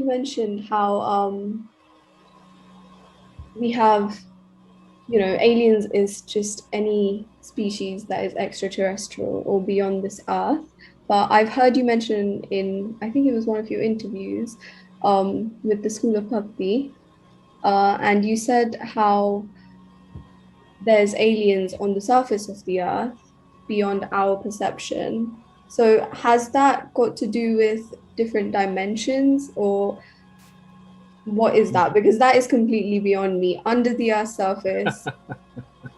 mentioned how we have, aliens is just any species that is extraterrestrial or beyond this earth. But I've heard you mention in, I think it was one of your interviews, with the School of Bhakti, and you said how there's aliens on the surface of the earth beyond our perception. So has that got to do with different dimensions, or what is that? Because that is completely beyond me. Under the earth's surface,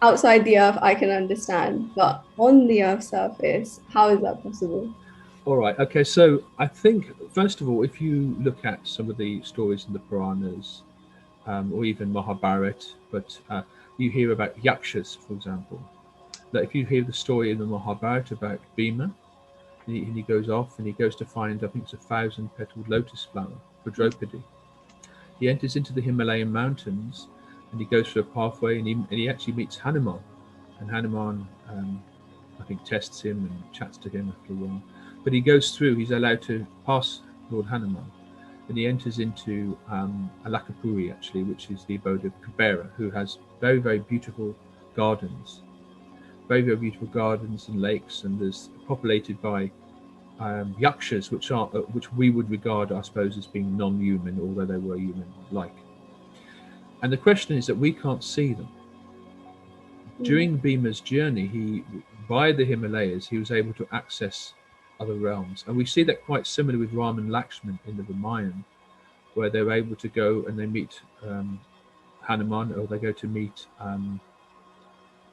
outside the earth, I can understand, but on the earth's surface, how is that possible? All right. Okay. So I think, first of all, if you look at some of the stories in the Puranas, or even Mahabharata, but you hear about yakshas, for example. That if you hear the story in the Mahabharata about Bhima, and he goes off and he goes to find, I think it's a 1,000-petaled lotus flower for Draupadi. He enters into the Himalayan mountains and he goes through a pathway and he actually meets Hanuman. And Hanuman, I think, tests him and chats to him after a while. But he goes through, he's allowed to pass Lord Hanuman. And he enters into Alakapuri, actually, which is the abode of Kubera, who has very, very beautiful gardens. Very, very beautiful gardens and lakes, and there's populated by yakshas, which we would regard, I suppose, as being non-human, although they were human-like. And the question is that we can't see them. During Bhima's journey, via the Himalayas, he was able to access other realms, and we see that quite similar with Ram and Lakshman in the Ramayana, where they're able to go and they meet Hanuman, or they go to meet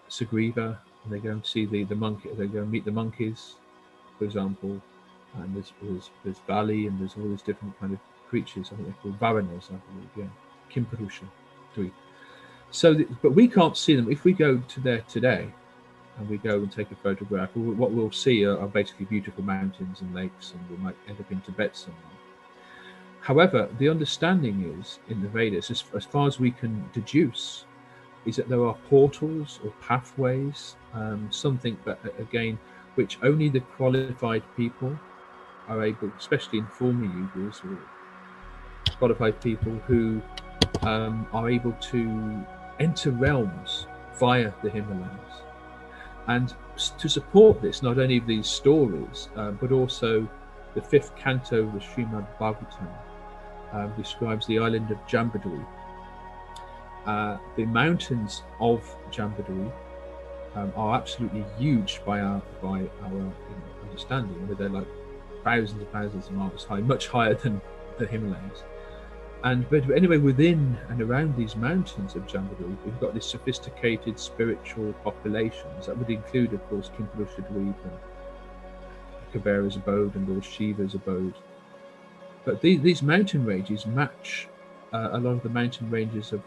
Sugriva, and they go and see the monkey. They go and meet the monkeys, for example, and there's Bali, and there's all these different kind of creatures. I think they're called Varanas, I believe. Yeah, Kimpurusha, three. So, but we can't see them. If we go to there today, and we go and take a photograph, what we'll see are basically beautiful mountains and lakes, and we might end up in Tibet somewhere. However, the understanding is in the Vedas, as far as we can deduce, is that there are portals or pathways, something that, again, which only the qualified people are able, especially in former Yugas, or qualified people who are able to enter realms via the Himalayas. And to support this, not only these stories, but also the 5th canto of the Srimad Bhagavatam describes the island of Jambudvi. The mountains of Jambudvi are absolutely huge by our understanding. They're like thousands and thousands of miles high, much higher than the Himalayas. But anyway, within and around these mountains of Jambudvi, we've got these sophisticated spiritual populations that would include, of course, Kimpurusha Dweep and Kubera's abode and Lord Shiva's abode. But these mountain ranges match a lot of the mountain ranges of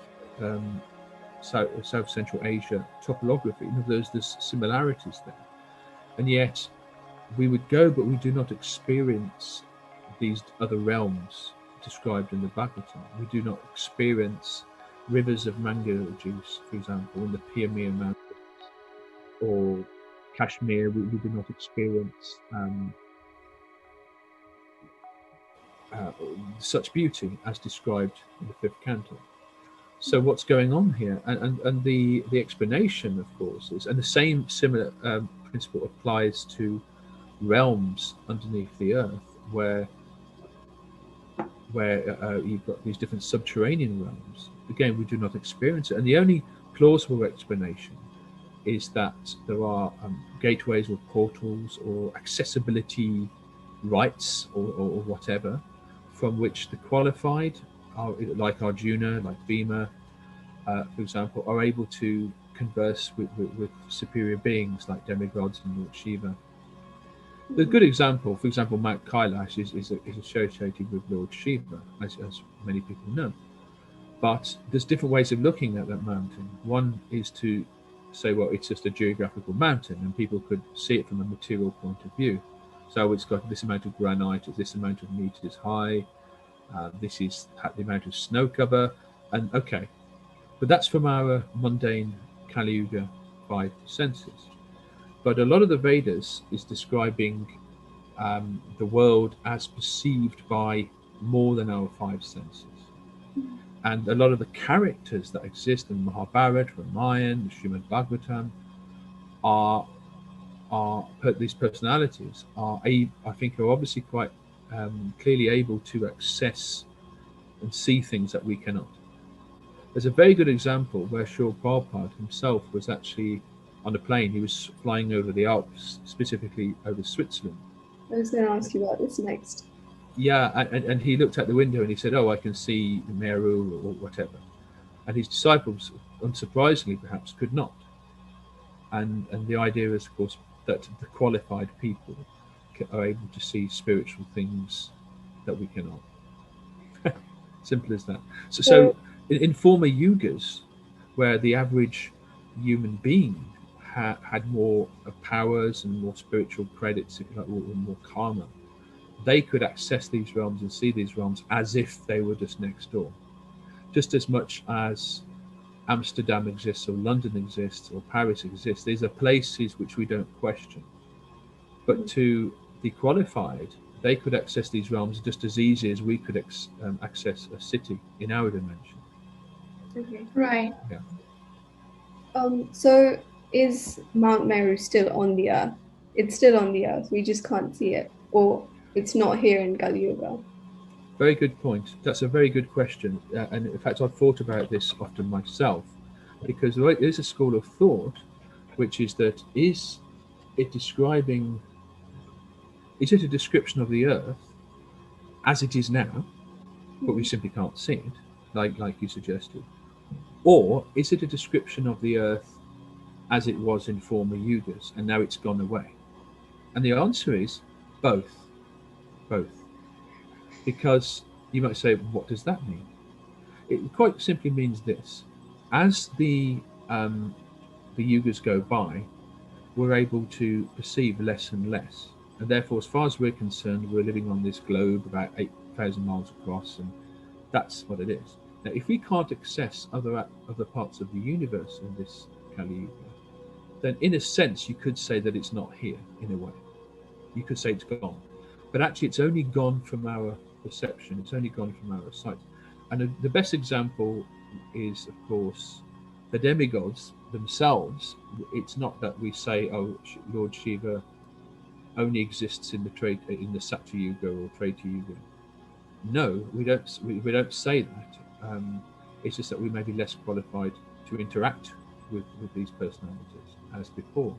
South Central Asia topography. In other words, there's similarities there. And yet we would go, but we do not experience these other realms described in the Bhagavatam. We do not experience rivers of mango juice, for example, in the Pamir Mountains, or Kashmir. We do not experience such beauty as described in the 5th canto. So what's going on here? And the explanation, of course, is, and the same similar principle applies to realms underneath the earth, where you've got these different subterranean realms. Again, we do not experience it. And the only plausible explanation is that there are gateways or portals or accessibility rights or whatever, from which the qualified, like Arjuna, like Bhima, for example, are able to converse with superior beings like demigods and Lord Shiva. The good example, for example, Mount Kailash is associated with Lord Shiva, as many people know. But there's different ways of looking at that mountain. One is to say, well, it's just a geographical mountain, and people could see it from a material point of view. So it's got this amount of granite, it's this amount of meters high, this is the amount of snow cover, and okay. But that's from our mundane Kali Yuga 5 senses. But a lot of the Vedas is describing the world as perceived by more than our five senses. And a lot of the characters that exist in Mahabharata, Ramayana, Srimad Bhagavatam are these personalities I think are obviously quite clearly able to access and see things that we cannot. There's a very good example where Srila Prabhupada himself was actually on a plane. He was flying over the Alps, specifically over Switzerland. I was going to ask you about this next. Yeah, and he looked out the window and he said, "Oh, I can see Meru or whatever." And his disciples, unsurprisingly perhaps, could not. And the idea is, of course, that the qualified people are able to see spiritual things that we cannot. Simple as that. So in former yugas, where the average human being had more powers and more spiritual credits, if you like, or more karma, they could access these realms and see these realms as if they were just next door. Just as much as Amsterdam exists or London exists or Paris exists, these are places which we don't question. But to the qualified, they could access these realms just as easy as we could access a city in our dimension. Okay. Right. Yeah. So is Mount Meru still on the earth? It's still on the earth. We just can't see it, or it's not here in Kali Yuga. Very good point. That's a very good question. And in fact, I've thought about this often myself, because there is a school of thought which is that is it a description of the earth as it is now, but we simply can't see it, like you suggested? Or is it a description of the earth as it was in former yugas and now it's gone away? And the answer is both. Both. Because you might say, what does that mean? It quite simply means this: as the yugas go by, we're able to perceive less and less, and therefore, as far as we're concerned, we're living on this globe about 8,000 miles across, and that's what it is. Now, if we can't access other parts of the universe in this Kali Yuga, then in a sense, you could say that it's not here. In a way, you could say it's gone, but actually, it's only gone from our perception. It's only gone from our sight. And the best example is, of course, the demigods themselves. It's not that we say, "Oh, Lord Shiva only exists in the Satya Yuga or Treta Yuga." No, we don't. We don't say that. It's just that we may be less qualified to interact with these personalities as before.